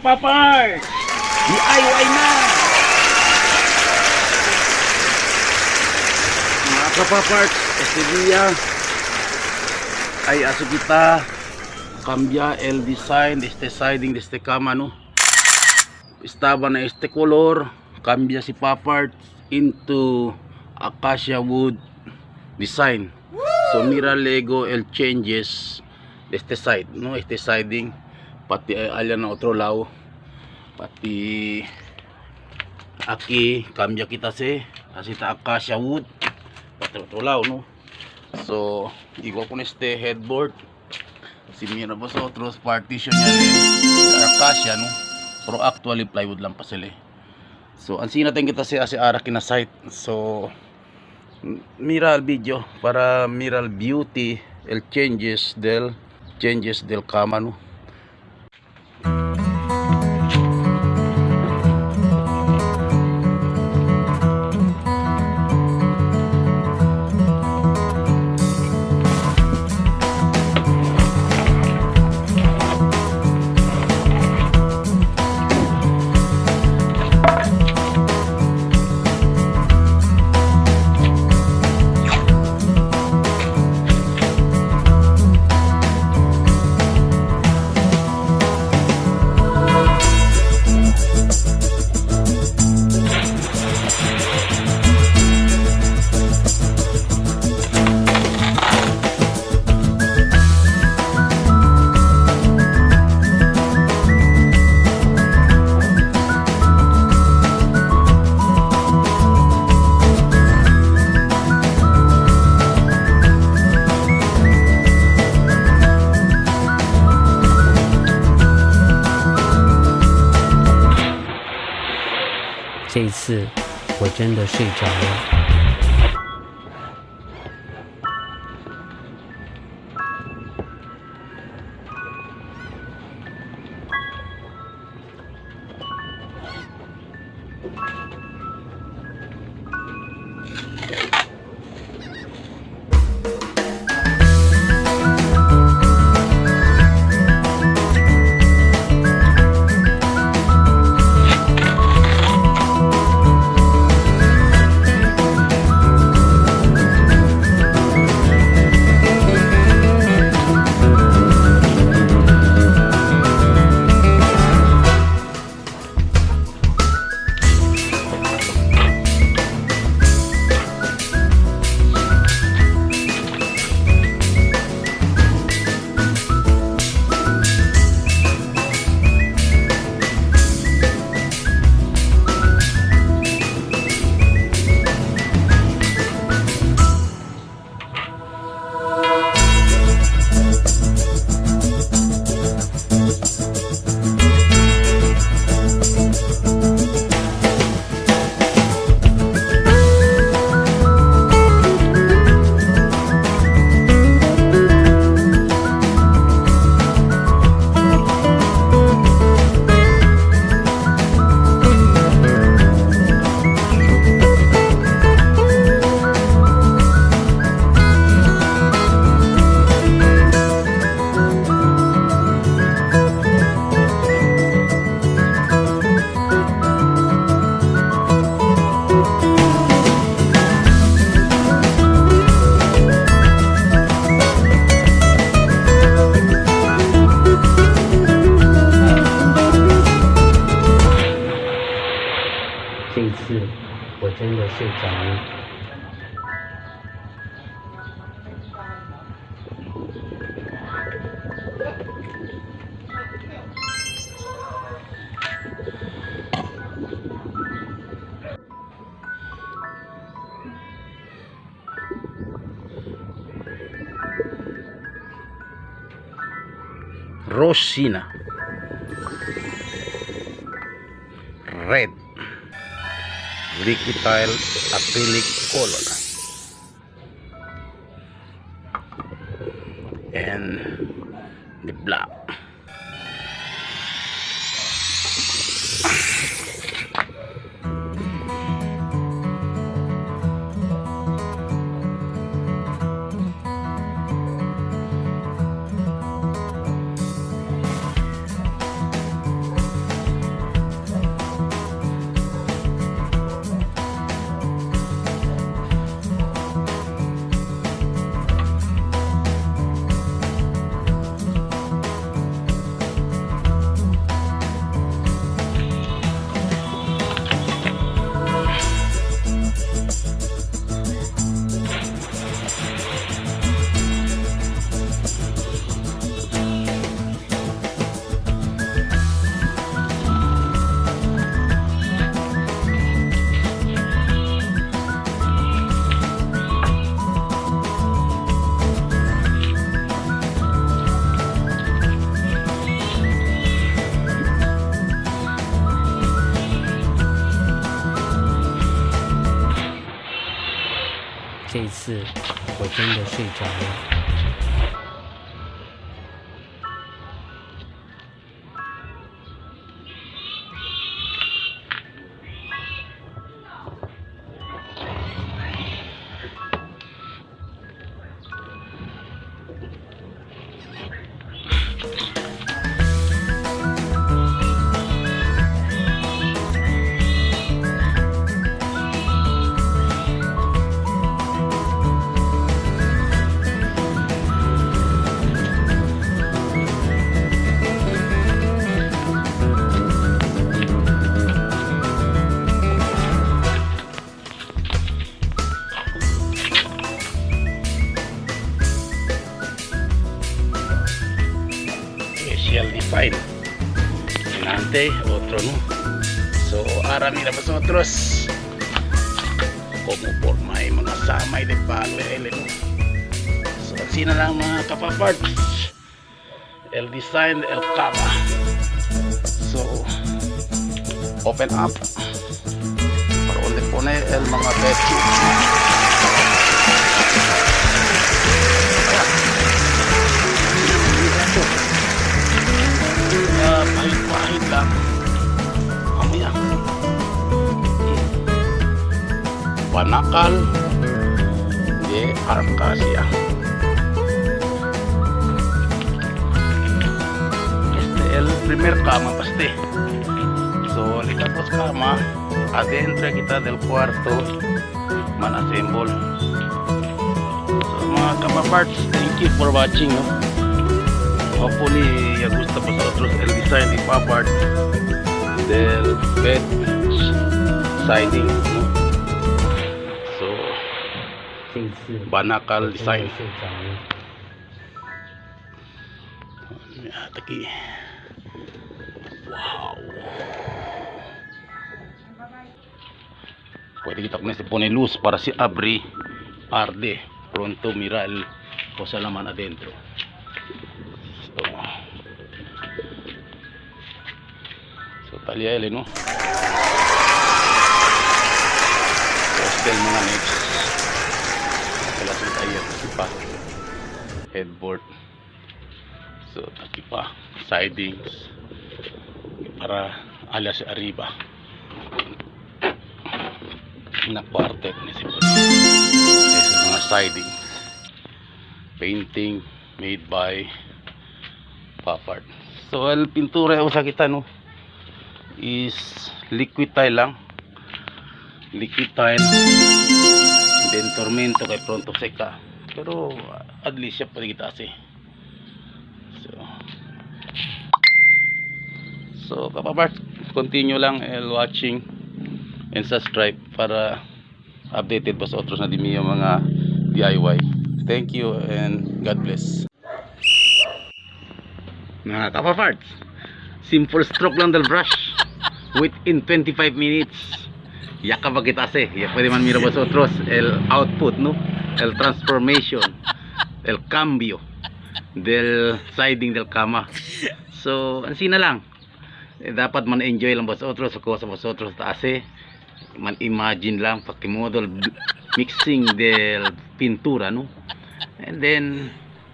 kapapar! DIY na! Mga kapapar, este día ay aso kita cambia el design de este siding de este cama, no? Estaba na este color, cambia si papart into acacia wood design. So mira Lego el changes de este side, no? Este siding pati allá na otro lado, pati aquí cambia kita si así ta acacia wood pati otro lado, no? So igual con este headboard, si mira vosotros partition yan de acacia, no? Pero actually plywood lang pa sila. So ansina natin kita si ara kina site. So mira el video para mira el beauty el changes del cama, no?这一次我真的睡着了。这一次我真的睡着了。Rosina red liquid tile acrylic color and the black. 次我真的睡着了。Special design. Nante, otro no. So, ahora mira vosotros cómo forma yung mga samay de palo no. So, así na lang mga kapaparts. El design, el cama. So, open up para donde pone el mga bedsheets. Pahit-pahit lang mamaya Banakal de Arcasia. Este el primer cama paste. So ligapos cama adentro kita del cuarto manassemble. So mga kapaparts, thank you for watching no? Hopefully ya gusta pa sa otros el design ni Papart del bed siding no? So 这一次 Banakal 我真的 design 睡着了。 Taki. Wow. Pwede kita kung si pone luz para si Abri arde pronto miral o sa laman adentro. So tagliare no? Postel mga next. Kalasin tayo kasi pa headboard. So taki pa sidings para alas arriba na parte ni si mga sidings painting made by Papart. So el pintura usa kita no is liquid tile lang, liquid tile then tormento kay pronto seka pero at least siya pwede kita kasi. So Papart, continue lang watching and subscribe para updated pa sa otros na dimi yung mga DIY. Thank you and God bless. Mga kapaparts, simple stroke lang del brush within 25 minutes ya kapag kita ya pwede man mira vosotros el output no, el transformation, el cambio del siding del cama. So ansi na lang dapat man enjoy lang vosotros o sa vosotros taase man imagine lang pakimodel mixing del pintura no, and then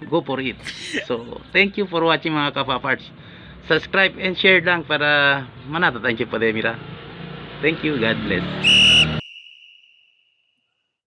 go for it. So thank you for watching mga kapaparts. Subscribe and share lang para manatatansya pa de mira. Thank you, God bless.